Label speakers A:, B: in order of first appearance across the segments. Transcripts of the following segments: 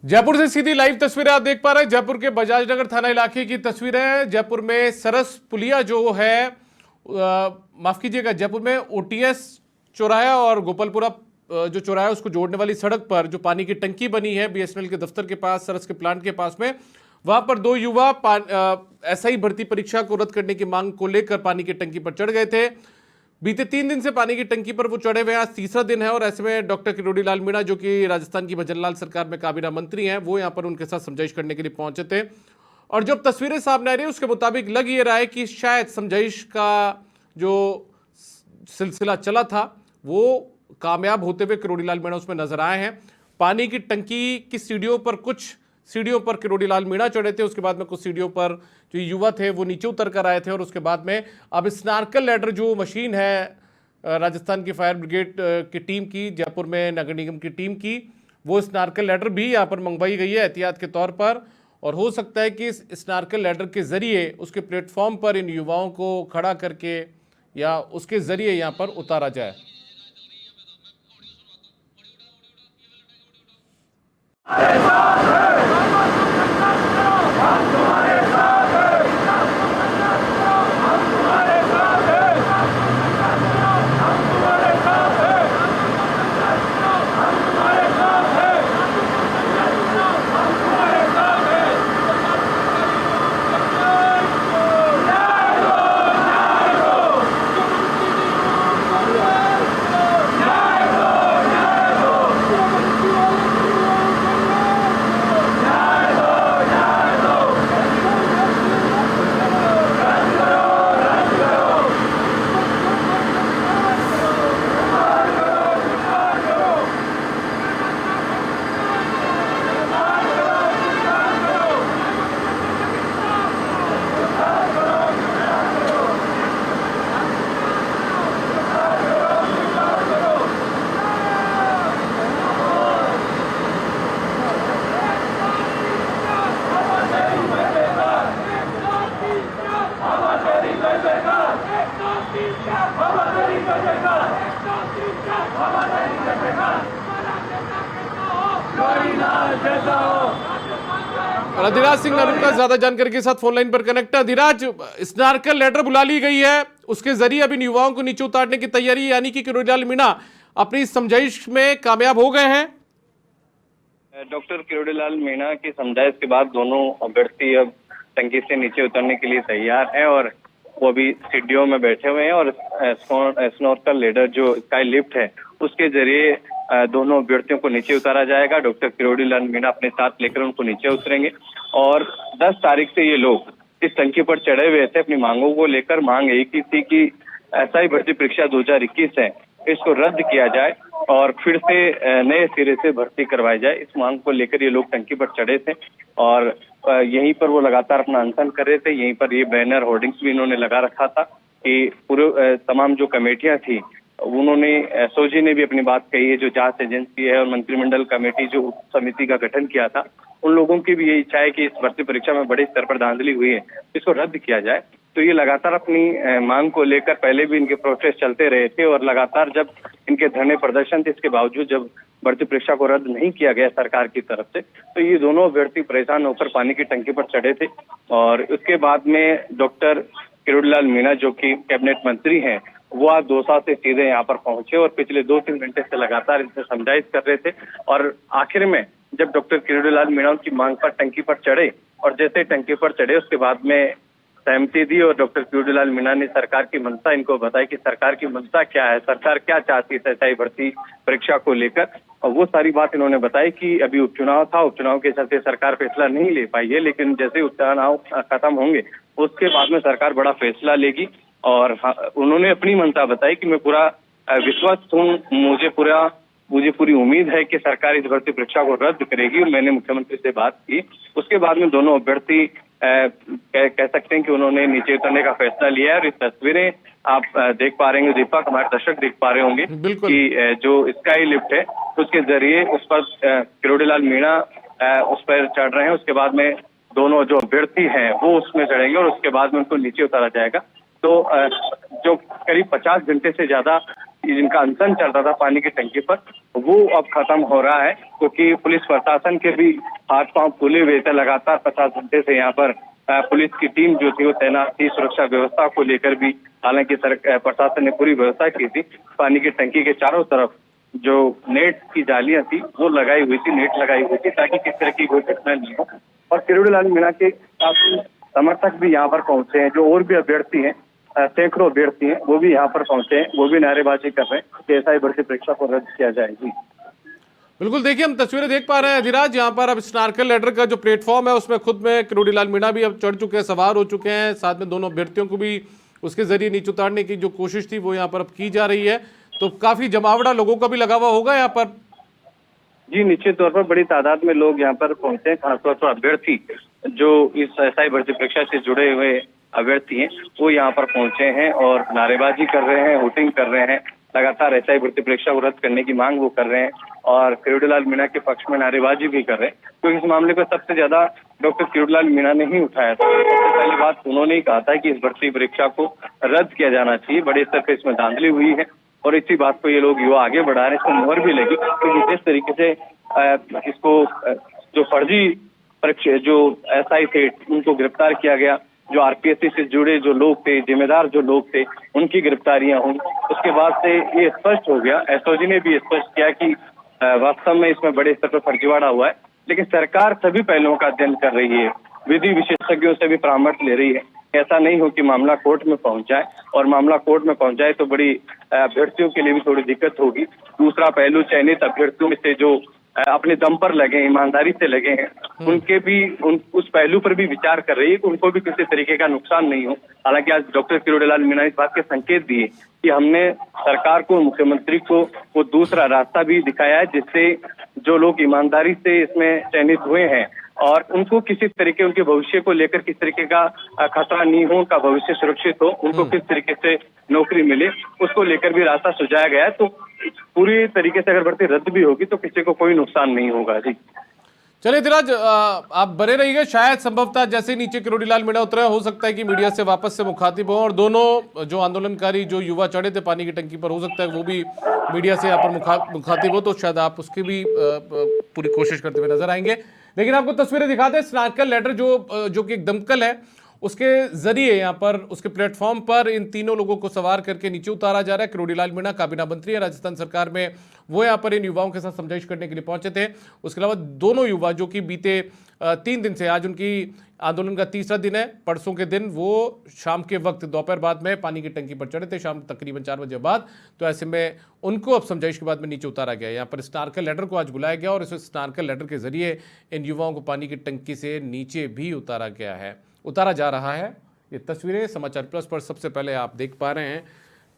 A: जयपुर से सीधी लाइव तस्वीरें आप देख पा रहे हैं। जयपुर के बजाज नगर थाना इलाके की तस्वीरें। जयपुर में सरस पुलिया जो है माफ कीजिएगा, जयपुर में ओटीएस चौराहा और गोपालपुरा जो चौराहा है उसको जोड़ने वाली सड़क पर जो पानी की टंकी बनी है बीएसएनएल के दफ्तर के पास, सरस के प्लांट के पास में, वहां पर दो युवा एसआई भर्ती परीक्षा को रद्द करने की मांग को लेकर पानी की टंकी पर चढ़ गए थे। बीते 3 दिन से पानी की टंकी पर वो चढ़े हुए हैं। आज तीसरा दिन है और ऐसे में डॉक्टर किरोड़ी लाल मीणा जो कि राजस्थान की भजनलाल सरकार में काबीना मंत्री हैं, वो यहाँ पर उनके साथ समझाइश करने के लिए पहुंचे थे। और जब तस्वीरें सामने आ रही है उसके मुताबिक लग ये रहा है कि शायद समझाइश का जो सिलसिला चला था वो कामयाब होते हुए किरोड़ी लाल मीणा उसमें नजर आए हैं। पानी की टंकी की सीढ़ियों पर किरोड़ी लाल मीणा चढ़े थे, उसके बाद में कुछ सीढ़ियों पर जो युवा थे वो नीचे उतर कर आए थे और उसके बाद में अब स्नार्कल लैडर जो मशीन है राजस्थान की फायर ब्रिगेड की टीम की, जयपुर में नगर निगम की टीम की, वो स्नार्कल लैडर भी यहाँ पर मंगवाई गई है एहतियात के तौर पर। और हो सकता है कि इस स्नार्कल लैडर के जरिए उसके प्लेटफॉर्म पर इन युवाओं को खड़ा करके या उसके जरिए यहाँ पर उतारा जाए। और अधिराज सिंह का ज्यादा जानकारी के साथ फोन लाइन पर कनेक्ट है। अधिराज, स्नार्कल लेटर बुला ली गई है, उसके जरिए अब इन युवाओं को नीचे उतारने की तैयारी, यानी कि किरोड़ी लाल मीणा अपनी समझाइश में कामयाब हो गए हैं।
B: डॉक्टर किरोड़ी लाल मीणा की समझाइश के बाद दोनों अभ्यर्थी अब टंकी से नीचे उतरने के लिए तैयार है और वो अभी सीढ़ियों में बैठे हुए हैं और स्नॉर्कल लेडर जो स्काई लिफ्ट है उसके जरिए दोनों अभ्यर्थियों को नीचे उतारा जाएगा। डॉक्टर किरोड़ी लाल मीणा अपने साथ लेकर उनको नीचे उतरेंगे और 10 तारीख से ये लोग इस टंकी पर चढ़े हुए थे अपनी मांगों को लेकर। मांग एक ही थी कि एसआई भर्ती परीक्षा 2021 है इसको रद्द किया जाए और फिर से नए सिरे से भर्ती करवाई जाए। इस मांग को लेकर ये लोग टंकी पर चढ़े थे और यहीं पर वो लगातार अपना अनशन कर रहे थे। यहीं पर ये बैनर होर्डिंग्स भी इन्होंने लगा रखा था कि पूरे तमाम जो कमेटियां थी उन्होंने, एसओजी ने भी अपनी बात कही है, जो जांच एजेंसी है और मंत्रिमंडल कमेटी जो समिति का गठन किया था, उन लोगों की भी ये इच्छा है कि इस भर्ती परीक्षा में बड़े स्तर पर धांधली हुई है इसको रद्द किया जाए। तो ये लगातार अपनी मांग को लेकर पहले भी इनके प्रोटेस्ट चलते रहे थे और लगातार जब इनके धरने प्रदर्शन थे इसके बावजूद जब भर्ती परीक्षा को रद्द नहीं किया गया सरकार की तरफ से, तो ये दोनों अभ्यर्थी परेशान होकर पानी की टंकी पर चढ़े थे। और उसके बाद में डॉक्टर किरोड़ी लाल मीणा जो कि कैबिनेट मंत्री हैं वो आज दौसा से सीधे यहाँ पर पहुंचे और पिछले 2-3 घंटे से लगातार इनसे समझाइश कर रहे थे। और आखिर में जब डॉक्टर किरोड़ी लाल मीणा उनकी मांग पर टंकी पर चढ़े और जैसे टंकी पर चढ़े उसके बाद में सहमति दी और डॉक्टर किरोड़ी लाल मीणा ने सरकार की मंशा इनको बताई कि सरकार की मंशा क्या है, सरकार क्या चाहती है एसआई भर्ती परीक्षा को लेकर। और वो सारी बात इन्होंने बताई कि अभी उपचुनाव था, उपचुनाव के चलते सरकार फैसला नहीं ले पाई है, लेकिन जैसे उपचुनाव खत्म होंगे उसके बाद में सरकार बड़ा फैसला लेगी। और उन्होंने अपनी मंशा बताई कि मैं पूरा विश्वास हूँ, मुझे पूरी उम्मीद है कि सरकार इस भर्ती परीक्षा को रद्द करेगी। और मैंने मुख्यमंत्री से बात की। उसके बाद में दोनों अभ्यर्थी कह सकते हैं कि उन्होंने नीचे उतरने का फैसला लिया है। और इस तस्वीरें आप देख पा रहे होंगे, दीपक, हमारे दर्शक देख पा रहे होंगे कि जो स्काई लिफ्ट है उसके जरिए उस पर किरोड़ी लाल मीणा उस पर चढ़ रहे हैं। उसके बाद में दोनों जो अभ्यर्थी हैं वो उसमें चढ़ेंगे और उसके बाद में उनको नीचे उतारा जाएगा। तो जो करीब 50 घंटे से ज्यादा जिनका अनशन चल रहा था पानी की टंकी पर, वो अब खत्म हो रहा है, क्योंकि पुलिस प्रशासन के भी हाथ पांव फूले हुए थे। लगातार 50 घंटे से यहाँ पर पुलिस की टीम जो थी वो तैनात थी, सुरक्षा व्यवस्था को लेकर भी। हालांकि प्रशासन ने पूरी व्यवस्था की थी। पानी की टंकी के चारों तरफ जो नेट की जालियां थी वो लगाई हुई थी, नेट लगाई हुई थी, ताकि किस तरह की कोई घटना नहीं हो। और किरोड़ी लाल मीणा के काफी समर्थक भी यहाँ पर पहुंचे हैं, जो और भी अभ्यर्थी हैं, सैकड़ों अभ्यर्थी हैं, वो भी यहाँ पर पहुंचे हैं, वो भी नारेबाजी कर रहे हैं कि एसआई भर्ती परीक्षा को रद्द किया जाएगी।
A: बिल्कुल, देखिए हम तस्वीरें देख पा रहे हैं अधिराज, यहाँ पर अब स्नार्कल लेडर का जो प्लेटफॉर्म है उसमें खुद में किरोड़ी लाल मीणा भी अब चढ़ चुके हैं, सवार हो चुके हैं। साथ में दोनों अभ्यर्थियों को भी उसके जरिए नीचे उतारने की जो कोशिश थी वो यहाँ पर अब की जा रही है। तो काफी जमावड़ा लोगों का भी लगा हुआ होगा यहाँ पर।
B: जी, निश्चित तौर पर बड़ी तादाद में लोग यहाँ पर पहुंचे हैं। खासतौर पर अभ्यर्थी जो इस एसआई भर्ती परीक्षा से जुड़े हुए अभ्यर्थी हैं, वो यहाँ पर पहुंचे हैं और नारेबाजी कर रहे हैं, वोटिंग कर रहे हैं। लगातार एसआई भर्ती परीक्षा को रद्द करने की मांग वो कर रहे हैं और किरोड़ी लाल मीणा के पक्ष में नारेबाजी भी कर रहे हैं। तो इस मामले को सबसे ज्यादा डॉक्टर किरोड़ी लाल मीणा ने ही उठाया था। सबसे पहली बात उन्होंने ही कहा था कि इस भर्ती परीक्षा को रद्द किया जाना चाहिए। बड़े स्तर पर इसमें धांधली हुई है और इसी बात को ये लोग युवा आगे बढ़ा रहे हैं। इसको मुहर भी लगी, क्योंकि जिस तरीके से इसको जो फर्जी परीक्षा जो एसआई थे उनको गिरफ्तार किया गया, जो आरपीएससी से जुड़े जो लोग थे, जिम्मेदार जो लोग थे, उनकी गिरफ्तारियां हुई। उसके बाद से ये स्पष्ट हो गया, एसओजी ने भी स्पष्ट किया कि वास्तव में इसमें बड़े स्तर पर फर्जीवाड़ा हुआ है। लेकिन सरकार सभी पहलुओं का अध्ययन कर रही है, विधि विशेषज्ञों से भी परामर्श ले रही है। ऐसा नहीं हो कि मामला कोर्ट में पहुंच जाए, और मामला कोर्ट में पहुंच जाए तो बड़ी अभ्यर्थियों के लिए भी थोड़ी दिक्कत होगी। दूसरा पहलू, चयनित अभ्यर्थियों में से जो अपने दम पर लगे, ईमानदारी से लगे हैं, उनके भी उस पहलू पर भी विचार कर रही है कि उनको भी किसी तरीके का नुकसान नहीं हो। हालांकि आज डॉक्टर किरोड़ी लाल मीणा इस बात के संकेत दिए कि हमने सरकार को, मुख्यमंत्री को वो दूसरा रास्ता भी दिखाया है, जिससे जो लोग ईमानदारी से इसमें चयनित हुए हैं और उनको किसी तरीके, उनके भविष्य को लेकर किस तरीके का खतरा नहीं हो, उनका भविष्य सुरक्षित हो, उनको किस तरीके से नौकरी मिले, उसको लेकर भी रास्ता सुझाया गया है। तो पूरी तरीके से अगर भर्ती रद्द भी होगी तो किसी को कोई नुकसान नहीं होगा। जी
A: चलिए धीराज, आप बने रहिए। शायद संभवतः जैसे नीचे किरोड़ी लाल मीणा उतरे, हो सकता है कि मीडिया से वापस से मुखातिब हो और दोनों जो आंदोलनकारी जो युवा चढ़े थे पानी की टंकी पर, हो सकता है वो भी मीडिया से यहाँ पर मुखातिब हो, तो शायद आप उसकी भी पूरी कोशिश करते हुए नजर आएंगे। लेकिन आपको तस्वीरें दिखाते हैं स्नार्कल लेडर जो कि एक दमकल है, उसके जरिए यहाँ पर उसके प्लेटफॉर्म पर इन तीनों लोगों को सवार करके नीचे उतारा जा रहा है। किरोड़ी लाल मीणा काबीना मंत्री है राजस्थान सरकार में, वो यहाँ पर इन युवाओं के साथ समझाइश करने के लिए पहुंचे थे। उसके अलावा दोनों युवा जो कि बीते 3 दिन से, आज उनकी आंदोलन का तीसरा दिन है, परसों के दिन वो शाम के वक्त दोपहर बाद में पानी की टंकी पर चढ़े थे, शाम तकरीबन 4 बजे बाद। तो ऐसे में उनको अब समझाइश के बाद में नीचे उतारा गया। यहाँ पर स्नार्कल लेडर को आज बुलाया गया और इस स्नार्कल लेडर के जरिए इन युवाओं को पानी की टंकी से नीचे भी उतारा जा रहा है। ये तस्वीरें समाचार प्लस पर सबसे पहले आप देख पा रहे हैं।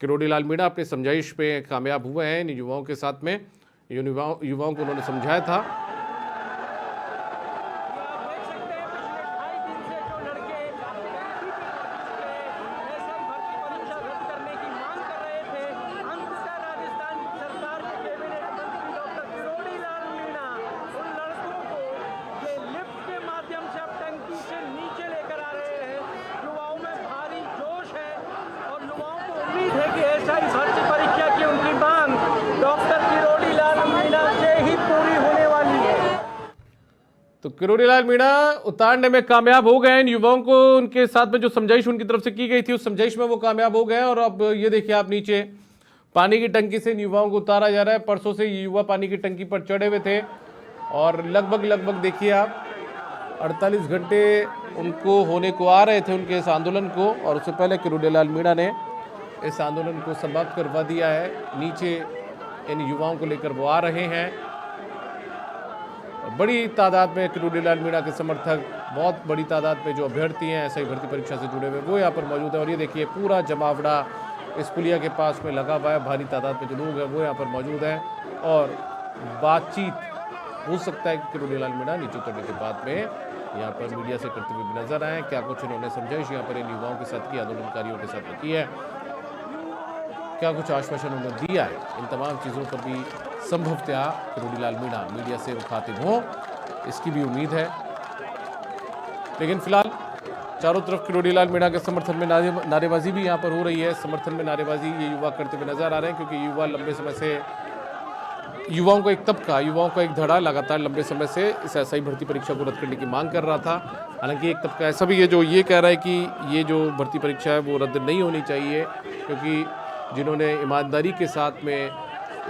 A: किरोड़ी लाल मीणा अपने समझाइश पे कामयाब हुए हैं इन युवाओं के साथ में। युवाओं को उन्होंने समझाया था।
C: परीक्षा की उनकी मांग डॉक्टर किरोड़ी लाल मीणा से ही पूरी होने वाली है।
A: तो किरोड़ी लाल मीणा उतारने में कामयाब हो गए इन युवाओं को। उनके साथ में जो समझाइश उनकी तरफ से की गई थी उस समझाइश में वो कामयाब हो गए। और अब ये देखिए आप, नीचे पानी की टंकी से इन युवाओं को उतारा जा रहा है। परसों से ये युवा पानी की टंकी पर चढ़े हुए थे और लगभग देखिए आप 48 घंटे उनको होने को आ रहे थे उनके इस आंदोलन को। और उससे पहले किरोड़ी लाल मीणा ने इस आंदोलन को समाप्त करवा दिया है। नीचे इन युवाओं को लेकर वो आ रहे हैं। बड़ी तादाद में किरोड़ी लाल मीणा के समर्थक, बहुत बड़ी तादाद में जो अभ्यर्थी हैं ऐसे ही भर्ती परीक्षा से जुड़े हुए, वो यहाँ पर मौजूद है। और ये देखिए पूरा जमावड़ा इस पुलिया के पास में लगा हुआ है। भारी तादाद में जो लोग हैं वो यहाँ पर मौजूद हैं और बातचीत हो सकता है कि किरोड़ी लाल मीणा नीचे उतरने के बाद में यहाँ पर मीडिया से करते हुए भी नजर आए। क्या कुछ इन्होंने समझाइश यहाँ पर इन युवाओं के साथ की, आंदोलनकारियों के साथ की है, क्या कुछ आश्वासन उन्होंने दिया है, इन तमाम चीज़ों पर भी संभवतः किरोड़ी लाल मीणा मीडिया से मुखातिब हो, इसकी भी उम्मीद है। लेकिन फिलहाल चारों तरफ किरोड़ी लाल मीणा के समर्थन में नारेबाजी भी यहाँ पर हो रही है। समर्थन में नारेबाजी ये युवा करते हुए नजर आ रहे हैं, क्योंकि युवा लंबे समय से युवाओं का एक तबका, युवाओं का एक धड़ा लगातार लंबे समय से इस एसआई भर्ती परीक्षा को रद्द करने की मांग कर रहा था। हालांकि एक तबका ऐसा भी है जो ये कह रहा है कि ये जो भर्ती परीक्षा है वो रद्द नहीं होनी चाहिए, क्योंकि जिन्होंने ईमानदारी के साथ में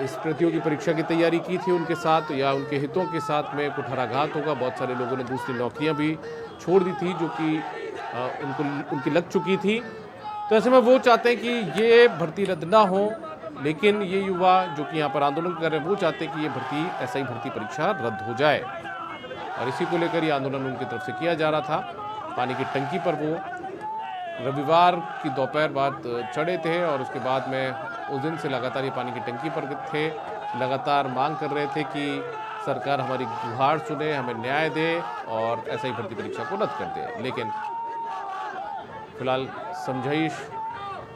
A: इस प्रतियोगी परीक्षा की तैयारी की थी उनके साथ या उनके हितों के साथ में कुठाराघात होगा। बहुत सारे लोगों ने दूसरी नौकरियां भी छोड़ दी थी जो कि उनकी लग चुकी थी। तो ऐसे में वो चाहते हैं कि ये भर्ती रद्द ना हो, लेकिन ये युवा जो कि यहाँ पर आंदोलन कर रहे हैं वो चाहते हैं कि ये भर्ती एसआई भर्ती परीक्षा रद्द हो जाए। और इसी को लेकर ये आंदोलन उनकी तरफ से किया जा रहा था। पानी की टंकी पर वो रविवार की दोपहर बाद चढ़े थे और उसके बाद में उस दिन से लगातार ये पानी की टंकी पर थे। लगातार मांग कर रहे थे कि सरकार हमारी गुहार सुने, हमें न्याय दे और एसआई भर्ती परीक्षा को रद्द कर दे। लेकिन फिलहाल समझाइश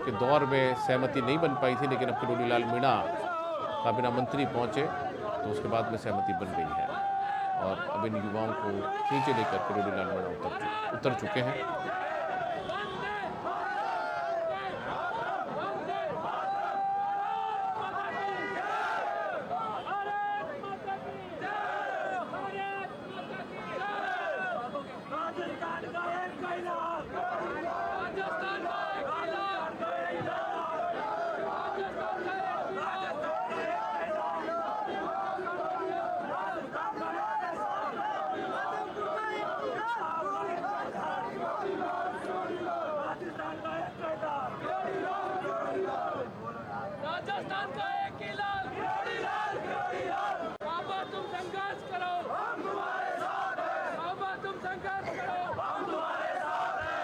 A: के दौर में सहमति नहीं बन पाई थी, लेकिन अब किरोड़ी लाल मीणा काबीना मंत्री पहुंचे तो उसके बाद में सहमति बन गई है और अब इन युवाओं को नीचे लेकर किरोड़ी लाल मीणा उतर चुके हैं।
D: राजस्थान का एक किला, बाबा तुम संघर्ष करो, हम तुम्हारे साथ हैं। बाबा तुम संघर्ष करो, हम तुम्हारे साथ हैं।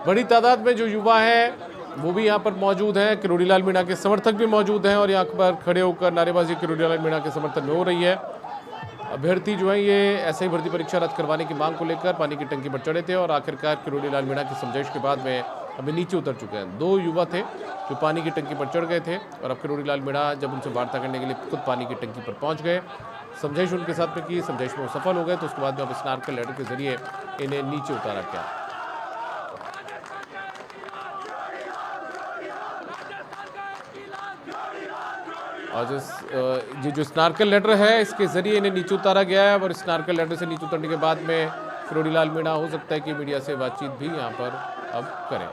A: बड़ी तादाद में जो युवा हैं वो भी यहाँ पर मौजूद हैं। किरोड़ी लाल मीणा के समर्थक भी मौजूद हैं और यहाँ पर खड़े होकर नारेबाजी किरोड़ी लाल मीणा के समर्थन में हो रही है। अभ्यर्थी जो है ये एसआई भर्ती परीक्षा रद्द करवाने की मांग को लेकर पानी की टंकी पर चढ़े थे और आखिरकार किरोड़ी लाल मीणा की समझाइश के बाद में अभी नीचे उतर चुके हैं। 2 युवा थे जो पानी की टंकी पर चढ़ गए थे और अब किरोड़ी लाल मीणा जब उनसे वार्ता करने के लिए खुद पानी की टंकी पर पहुँच गए, समझाइश उनके साथ में की, समझाइश में वो सफल हो गए तो उसके बाद में अब स्नार्कल लेटर के जरिए इन्हें नीचे उतारा गया। और जो स्नार्कल लेटर है इसके जरिए इन्हें नीचे उतारा गया है और स्नार्कल लेटर से नीचे उतरने के बाद में किरोड़ी लाल मीणा हो सकता है कि मीडिया से बातचीत भी यहाँ पर अब करें।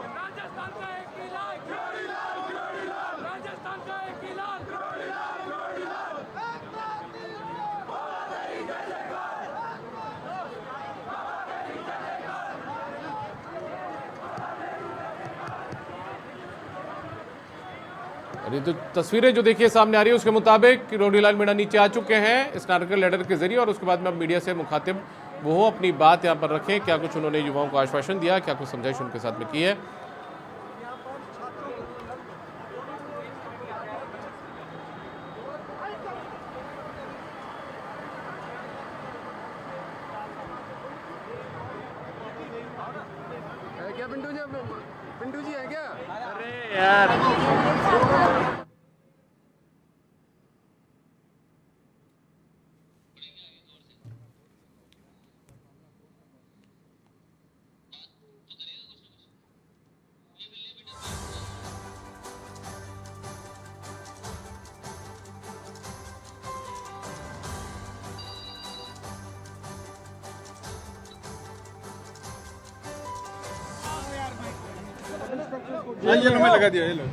A: और ये तो तस्वीरें जो देखिए सामने आ रही है उसके मुताबिक किरोड़ी लाल मीणा नीचे आ चुके हैं स्नार्कल लेटर के जरिए और उसके बाद में अब मीडिया से मुखातिब वो अपनी बात यहाँ पर रखें। क्या कुछ उन्होंने युवाओं को आश्वासन दिया, क्या कुछ समझाइश उनके साथ में की है।
E: क्या पिंटू जी है क्या?
C: अरे यार
E: जेल में लगा दिया, ये लो।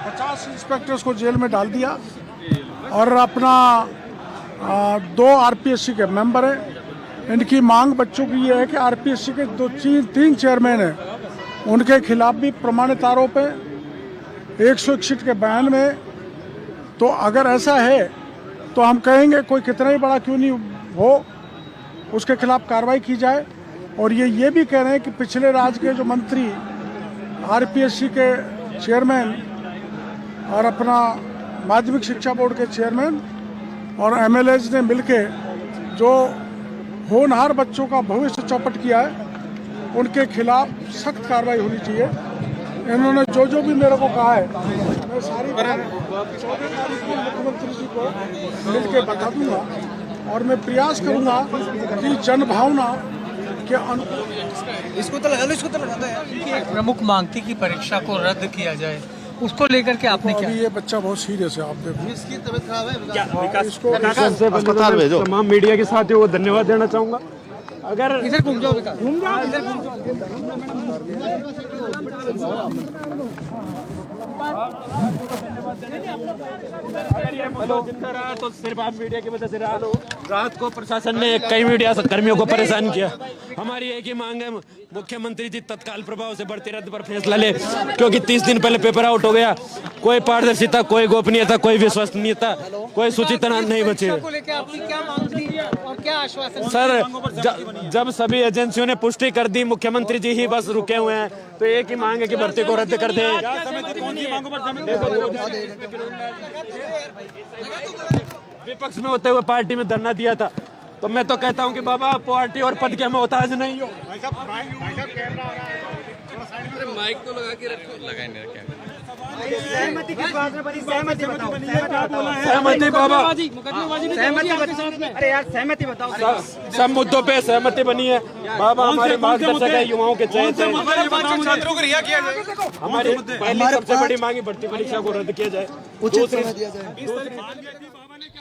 F: 50 इंस्पेक्टर्स को जेल में डाल दिया और अपना 2 आरपीएससी के मेंबर हैं। इनकी मांग बच्चों की ये है कि आरपीएससी के 3 चेयरमैन हैं उनके खिलाफ भी प्रमाणित आरोप है 161 के बयान में। तो अगर ऐसा है तो हम कहेंगे कोई कितना ही बड़ा क्यों नहीं हो उसके खिलाफ कार्रवाई की जाए। और ये भी कह रहे हैं कि पिछले राज्य के जो मंत्री आरपीएससी के चेयरमैन और अपना माध्यमिक शिक्षा बोर्ड के चेयरमैन और एमएलएज ने मिलके जो होनहार बच्चों का भविष्य चौपट किया है उनके खिलाफ सख्त कार्रवाई होनी चाहिए। इन्होंने जो जो भी मेरे को कहा है मैं सारी बात 14 तारीख को मुख्यमंत्री जी को मिल के बता दूंगा और मैं प्रयास करूंगा कि जनभावना के अनुकूल
C: एक प्रमुख मांग थी कि परीक्षा को रद्द किया जाए, उसको लेकर के आपने क्या?
F: अभी ये बच्चा बहुत सीरियस है, आप देखो इसकी तबीयत खराब है। इसको
G: अस्पताल भेजो। तमाम मीडिया के साथियों को धन्यवाद देना चाहूंगा। अगर
C: इधर घूम जाओ बेटा, घूम जाओ, इधर घूम जाओ।
G: जिंदा रहा तो सिर्फ आप मीडिया की वजह से रहा। रात को प्रशासन ने कई मीडिया कर्मियों को परेशान किया। हमारी एक ही मांग है, मुख्यमंत्री जी तत्काल प्रभाव से भर्ती रद्द पर फैसला ले, क्योंकि 30 दिन पहले पेपर आउट हो गया। कोई पारदर्शिता, कोई गोपनीयता, कोई विश्वसनीयता, कोई सूचित नहीं बची।
C: को लेकर आपकी क्या मांग थी और क्या आश्वासन?
G: सर जब सभी एजेंसियों ने पुष्टि कर दी, मुख्यमंत्री जी ही बस रुके हुए हैं, तो एक ही मांग है कि भर्ती को रद्द कर दें। विपक्ष में होते हुए पार्टी में धरना दिया था, तो मैं तो कहता हूं कि बाबा पार्टी और पद के मोहताज नहीं हो।
E: माइक तो लगा के रखो। लगा नहीं रखा।
C: सहमति किस बात में बनी? सहमति बताओ।
G: सहमति बाबा,
C: सहमति बताओ। अरे यार सहमति बताओ।
G: सब मुद्दों पे सहमति बनी है बाबा। हमारे मार्गदर्शक है, युवाओं के चयन से
E: छात्रों को रिहा किया जाए।
G: हमारी पहली सबसे बड़ी मांग भर्ती परीक्षा को रद्द किया जाए। दूसरी